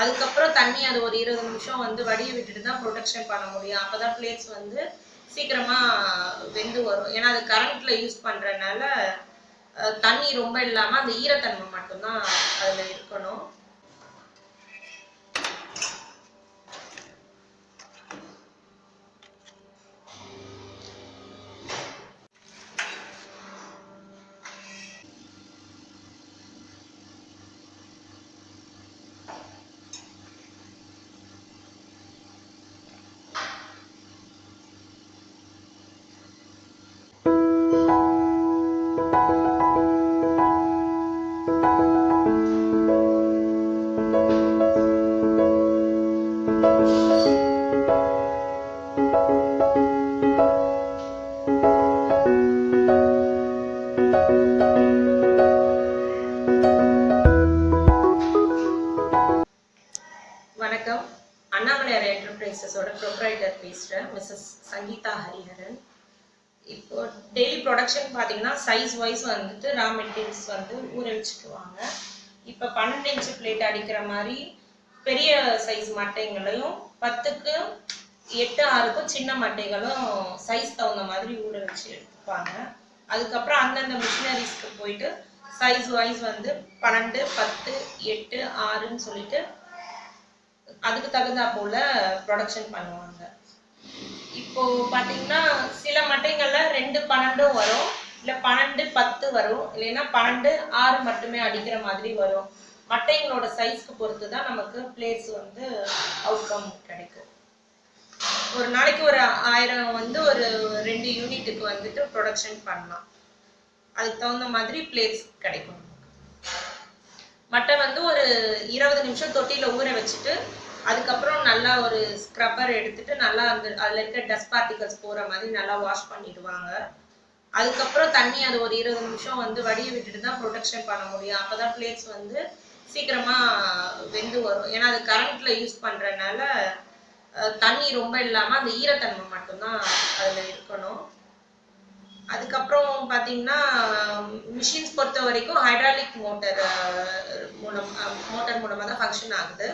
அதுக்கப்புறம் தண்ணி அது ஒரு 20 நிமிஷம் வந்து வடிய விட்டுட்டு தான் ப்ரொடக்ஷன் பண்ண முடியும். அப்போதான் பிளேட்ஸ் வந்து சீக்கிரமாக வெந்து வரும். ஏன்னா அது கரண்ட்டில் யூஸ் பண்ணுறதுனால தண்ணி ரொம்ப இல்லாமல் அந்த ஈரத்தன்மை மட்டும்தான் அதில் இருக்கணும். வணக்கம். Annamalaiyar Enterprises ப்ரொப்ரைட்டர் பேசுகிறேன், மிஸ்ஸஸ் சங்கீதா ஹரிஹரன். இப்போ டெய்லி ப்ரொடக்ஷன் பார்த்தீங்கன்னா சைஸ் வைஸ் வந்துட்டு ரா மெட்டீரியல்ஸ் வந்து ஊற வச்சுக்குவாங்க. இப்போ 12 இன்ச்சு பிளேட் அடிக்கிற மாதிரி பெரிய சைஸ் மட்டைகளையும் 10க்கு 8, 6க்கும் சின்ன மட்டைகளும் சைஸ் தகுந்த மாதிரி ஊற வச்சு எடுத்துப்பாங்க. அதுக்கப்புறம் அந்தந்த மிஷினரிஸ்க்கு போயிட்டு சைஸ் வைஸ் வந்து 12, 10, 8, 6ன்னு சொல்லிட்டு அதுக்கு தகுந்தா போல ப்ரொடக்ஷன் பண்ணுவாங்க. இப்போ பார்த்தீங்கன்னா சில மட்டைகள்ல 2, 12 வரும், இல்லை 12, 10 வரும், இல்லைன்னா 12, 6 மட்டுமே அடிக்கிற மாதிரி வரும். மட்டைங்களோட சைஸ்க்கு பொறுத்து தான் நமக்கு பிளேட்ஸ் வந்து அவுட்கம் கிடைக்கும். ஒரு நாளைக்கு ஒரு 1000 வந்து ஒரு 2 யூனிட்டுக்கு வந்துட்டு ப்ரொடக்ஷன் பண்ணலாம். அதுக்கு தகுந்த மாதிரி பிளேட்ஸ் கிடைக்கும். மட்டை வந்து ஒரு 20 நிமிஷம் தொட்டியில் ஊற வச்சுட்டு அதுக்கப்புறம் நல்லா ஒரு ஸ்க்ரப்பர் எடுத்துட்டு நல்லா அதில் இருக்க டஸ்ட் பார்ட்டிகல்ஸ் போகிற மாதிரி நல்லா வாஷ் பண்ணிடுவாங்க. அதுக்கப்புறம் தண்ணி அது ஒரு 20 நிமிஷம் வந்து வடிய விட்டுட்டு தான் ப்ரொடக்ஷன் பண்ண முடியும். அப்போ தான் பிளேட்ஸ் வந்து சீக்கிரமாக வெந்து வரும். ஏன்னா அது கரண்ட்டில் யூஸ் பண்ணுறதுனால தண்ணி ரொம்ப இல்லாமல் அந்த ஈரத்தன்மை மட்டும்தான் அதில் இருக்கணும். அதுக்கப்புறம் பார்த்தீங்கன்னா மிஷின்ஸ் பொறுத்த வரைக்கும் ஹைட்ராலிக் மோட்டர் மூலமாக தான் ஃபங்க்ஷன் ஆகுது.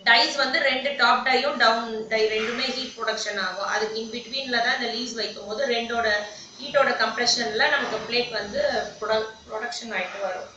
டைஸ் வந்து 2 டாப் டையும் டவுன் டை ரெண்டுமே ஹீட் ப்ரொடக்ஷன் ஆகும். அதுக்கு இன்பிட்வீனில் தான் இந்த லீவ்ஸ் வைக்கும் போது 2ஓட ஹீட்டோட கம்ப்ரெஷனில் நமக்கு பிளேட் வந்து ப்ரொடக்ஷன் ஆகிட்டு வரும்.